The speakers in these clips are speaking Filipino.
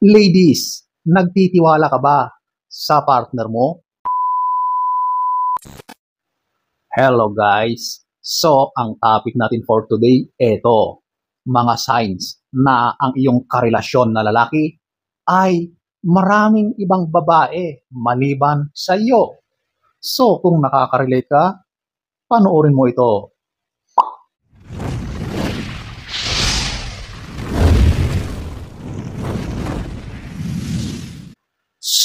Ladies, nagtitiwala ka ba sa partner mo? Hello guys! So, ang topic natin for today, eto, mga signs na ang iyong karelasyon na lalaki ay maraming ibang babae maliban sa iyo. So, kung nakaka-relate ka, panoorin mo ito.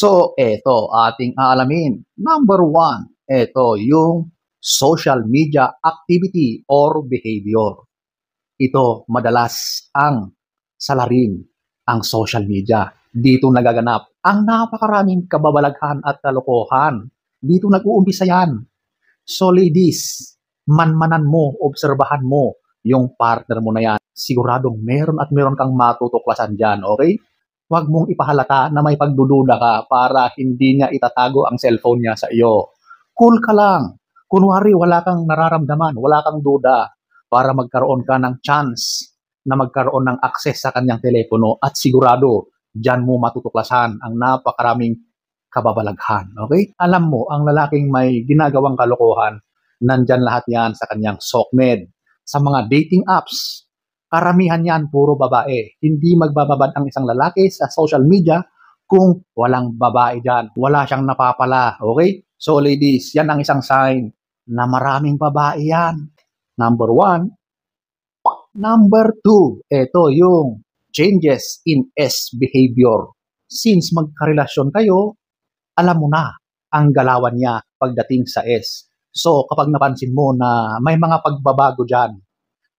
So, eto ating aalamin. Number 1, eto yung social media activity or behavior. Ito madalas ang salarin, ang social media. Dito nagaganap ang napakaraming kababalaghan at kalokohan. Dito nag-uumpisa yan. So ladies, manmanan mo, obserbahan mo yung partner mo na yan. Siguradong meron at meron kang matutuklasan dyan, okay? Huwag mong ipahalata na may pagdududa ka para hindi niya itatago ang cellphone niya sa iyo. Cool ka lang. Kunwari wala kang nararamdaman, wala kang duda para magkaroon ka ng chance na magkaroon ng access sa kanyang telepono at sigurado dyan mo matutuklasan ang napakaraming kababalaghan. Okay? Alam mo, ang lalaking may ginagawang kalokohan, nandyan lahat yan sa kanyang SOCMED, sa mga dating apps. Karamihan yan, puro babae. Hindi magbababad ang isang lalaki sa social media kung walang babae dyan. Wala siyang napapala. Okay? So ladies, yan ang isang sign na maraming babae yan. Number 1. Number 2, ito yung changes in S behavior. Since magkarelasyon kayo, alam mo na ang galawan niya pagdating sa S. So kapag napansin mo na may mga pagbabago dyan,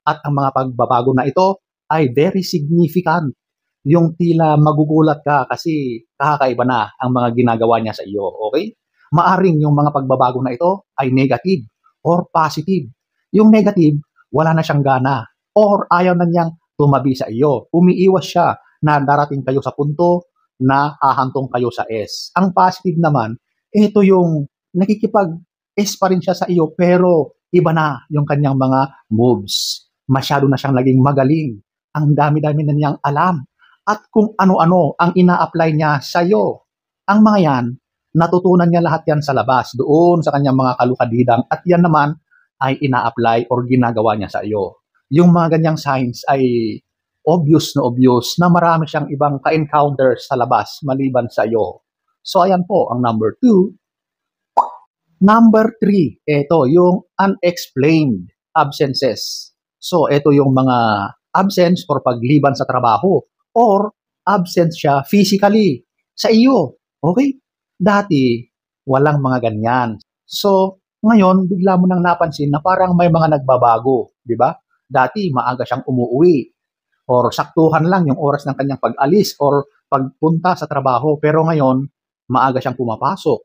at ang mga pagbabago na ito ay very significant. Yung tila magugulat ka kasi kakaiba na ang mga ginagawa niya sa iyo. Okay? Maaring yung mga pagbabago na ito ay negative or positive. Yung negative, wala na siyang gana or ayaw na niyang tumabi sa iyo. Umiiwas siya na darating kayo sa punto na hahantong kayo sa S. Ang positive naman, ito yung nakikipag-S pa rin siya sa iyo pero iba na yung kanyang mga moves. Masyado na siyang naging magaling. Ang dami-dami na niyang alam. At kung ano-ano ang ina-apply niya sa iyo. Ang mga yan, natutunan niya lahat yan sa labas, doon sa kanyang mga kalukadidang. At yan naman ay ina-apply or ginagawa niya sa iyo. Yung mga ganyang signs ay obvious na marami siyang ibang ka-encounter sa labas maliban sa iyo. So ayan po ang number 2. Number 3, ito yung unexplained absences. So, ito yung mga absence or pagliban sa trabaho or absence siya physically sa iyo. Okay? Dati, walang mga ganyan. So, ngayon, bigla mo nang napansin na parang may mga nagbabago. Di ba? Dati, maaga siyang umuwi or saktuhan lang yung oras ng kanyang pag-alis or pagpunta sa trabaho. Pero ngayon, maaga siyang pumapasok.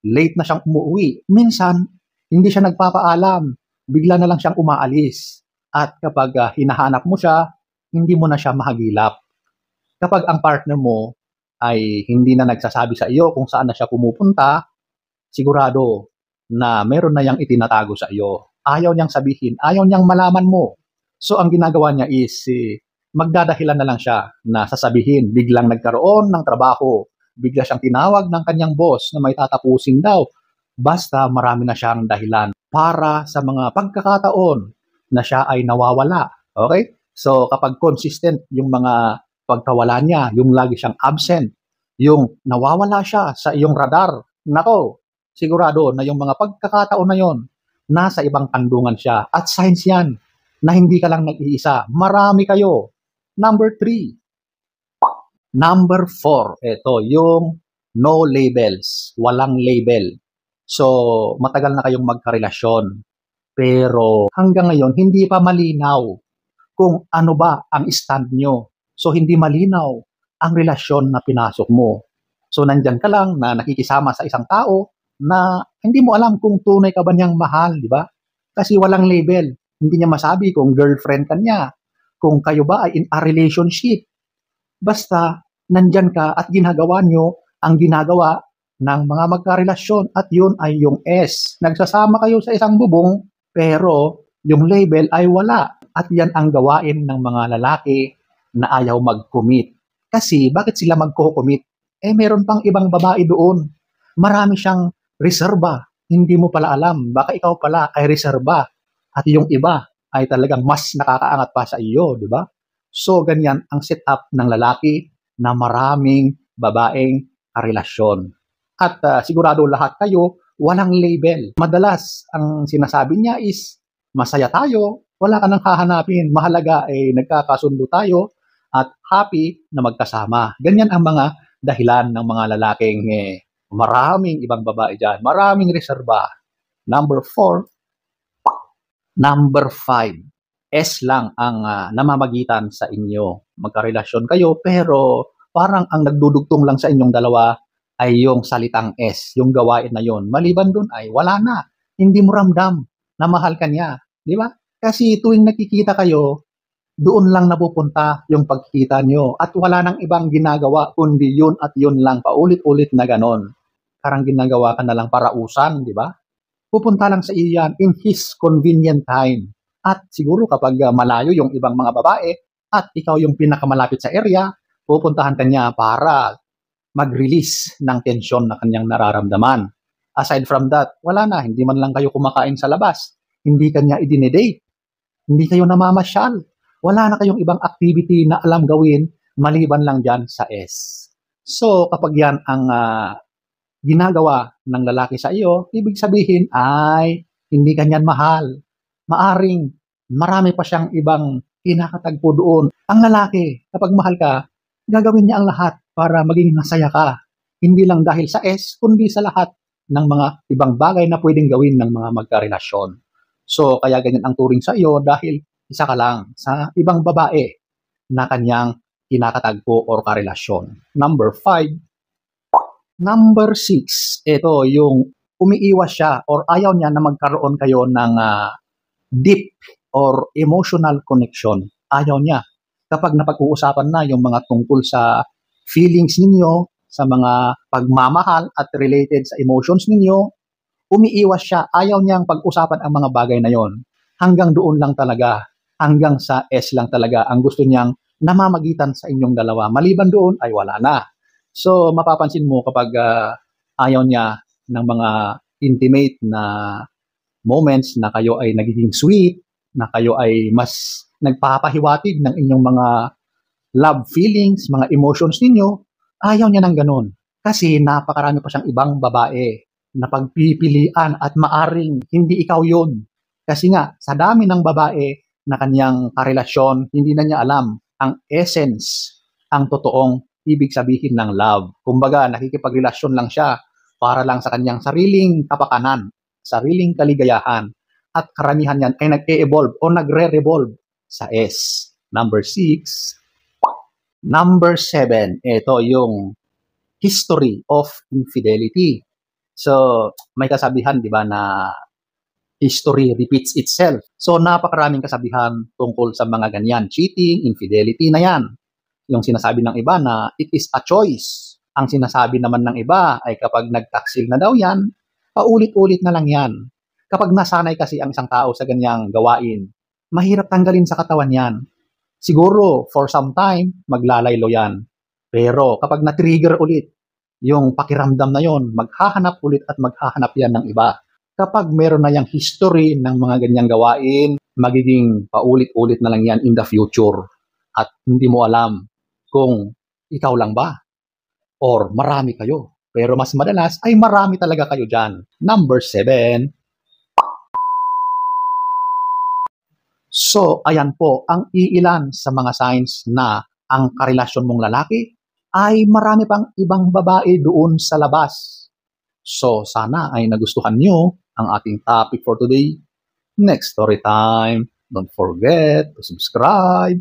Late na siyang umuwi. Minsan, hindi siya nagpapaalam. Bigla na lang siyang umaalis. At kapag hinahanap mo siya, hindi mo na siya mahagilap. Kapag ang partner mo ay hindi na nagsasabi sa iyo kung saan na siya pumupunta, sigurado na meron na yang itinatago sa iyo. Ayaw niyang sabihin, ayaw niyang malaman mo. So ang ginagawa niya is magdadahilan na lang siya na sasabihin, biglang nagkaroon ng trabaho, bigla siyang tinawag ng kanyang boss na may tatapusin daw. Basta marami na siyang dahilan para sa mga pagkakataon na siya ay nawawala. Okay? So, kapag consistent yung mga pagkawala niya, yung lagi siyang absent, yung nawawala siya sa iyong radar, nako, sigurado na yung mga pagkakataon na yon, nasa ibang kandungan siya. At signs yan na hindi ka lang nag-iisa. Marami kayo. Number 3. Number 4, ito yung no labels. Walang label. So, matagal na kayong magkarelasyon. Pero hanggang ngayon, hindi pa malinaw kung ano ba ang stand nyo. So, hindi malinaw ang relasyon na pinasok mo. So, nandyan ka lang na nakikisama sa isang tao na hindi mo alam kung tunay ka ba niyang mahal, di ba? Kasi walang label. Hindi niya masabi kung girlfriend ka niya, kung kayo ba ay in a relationship. Basta, nandyan ka at ginagawa nyo ang ginagawa ng mga magkarelasyon at yun ay yung S. Nagsasama kayo sa isang bubong, pero yung label ay wala. At yan ang gawain ng mga lalaki na ayaw mag-commit. Kasi bakit sila magko-commit? Meron pang ibang babae doon. Marami siyang reserba. Hindi mo pala alam. Baka ikaw pala ay reserba. At yung iba ay talagang mas nakakaangat pa sa iyo, di ba? So, ganyan ang setup ng lalaki na maraming babaeng karelasyon. At sigurado lahat kayo, walang label. Madalas, ang sinasabi niya is, masaya tayo, wala ka nang hahanapin. Mahalaga ay nagkakasundo tayo at happy na magkasama. Ganyan ang mga dahilan ng mga lalaking maraming ibang babae dyan. Maraming reserba. Number 4. Number 5. S lang ang namamagitan sa inyo. Magkarelasyon kayo pero parang ang nagdudugtong lang sa inyong dalawa ay yung salitang S, yung gawain na yon. Maliban dun ay wala na. Hindi mo ramdam na mahal ka niya. Di ba? Kasi tuwing nakikita kayo, doon lang napupunta yung pagkikita nyo at wala nang ibang ginagawa kundi yun at yun lang paulit-ulit na ganon. Parang ginagawa ka na lang para usan, di ba? Pupunta lang sa iyo yan in his convenient time. At siguro kapag malayo yung ibang mga babae at ikaw yung pinakamalapit sa area, pupuntahan ka niya para mag-release ng tensyon na kanyang nararamdaman. Aside from that, wala na, hindi man lang kayo kumakain sa labas, hindi kanya idinedate, hindi kayo namamasyal, wala na kayong ibang activity na alam gawin maliban lang dyan sa S. So kapag yan ang ginagawa ng lalaki sa iyo, ibig sabihin ay hindi kanyan mahal. Maaring marami pa siyang ibang kinakatagpo doon. Ang lalaki, kapag mahal ka, gagawin niya ang lahat para maging masaya ka. Hindi lang dahil sa S, kundi sa lahat ng mga ibang bagay na pwedeng gawin ng mga magkarelasyon. So, kaya ganyan ang turing sa iyo dahil isa ka lang sa ibang babae na kanyang kinakatagpo or karelasyon. Number 5. Number 6, ito yung umiiwas siya or ayaw niya na magkaroon kayo ng deep or emotional connection. Ayaw niya. Kapag napag-uusapan na yung mga tungkol sa feelings ninyo, sa mga pagmamahal at related sa emotions ninyo, umiiwas siya. Ayaw niyang pag-usapan ang mga bagay na yon. Hanggang doon lang talaga. Hanggang sa S lang talaga ang gusto niyang namamagitan sa inyong dalawa. Maliban doon ay wala na. So, mapapansin mo kapag ayaw niya ng mga intimate na moments na kayo ay nagiging sweet, na kayo ay mas nagpapahiwatig ng inyong mga love feelings, mga emotions ninyo, ayaw niya ng ganun. Kasi napakarami pa siyang ibang babae na pagpipilian at maaring hindi ikaw yun. Kasi nga, sa dami ng babae na kanyang karelasyon, hindi na niya alam ang essence, ang totoong ibig sabihin ng love. Kumbaga, nakikipagrelasyon lang siya para lang sa kanyang sariling kapakanan, sariling kaligayahan. At karamihan yan ay nag-e-evolve o nagre-revolve sa S. Number 6. Number 7, ito yung history of infidelity. So, may kasabihan, di ba, na history repeats itself. So, napakaraming kasabihan tungkol sa mga ganyan. Cheating, infidelity na yan. Yung sinasabi ng iba na it is a choice. Ang sinasabi naman ng iba ay kapag nagtaksil na daw yan, paulit-ulit na lang yan. Kapag nasanay kasi ang isang tao sa ganyang gawain, mahirap tanggalin sa katawan yan. Siguro, for some time, maglalaylo yan. Pero kapag na-trigger ulit, yung pakiramdam na yon, maghahanap ulit at maghahanap yan ng iba. Kapag meron na yung history ng mga ganyang gawain, magiging paulit-ulit na lang yan in the future. At hindi mo alam kung ikaw lang ba or marami kayo. Pero mas madalas ay marami talaga kayo dyan. Number 7. So, ayan po ang iilan sa mga signs na ang karelasyon mong lalaki ay marami pang ibang babae doon sa labas. So, sana ay nagustuhan nyo ang ating topic for today. Next story time. Don't forget to subscribe.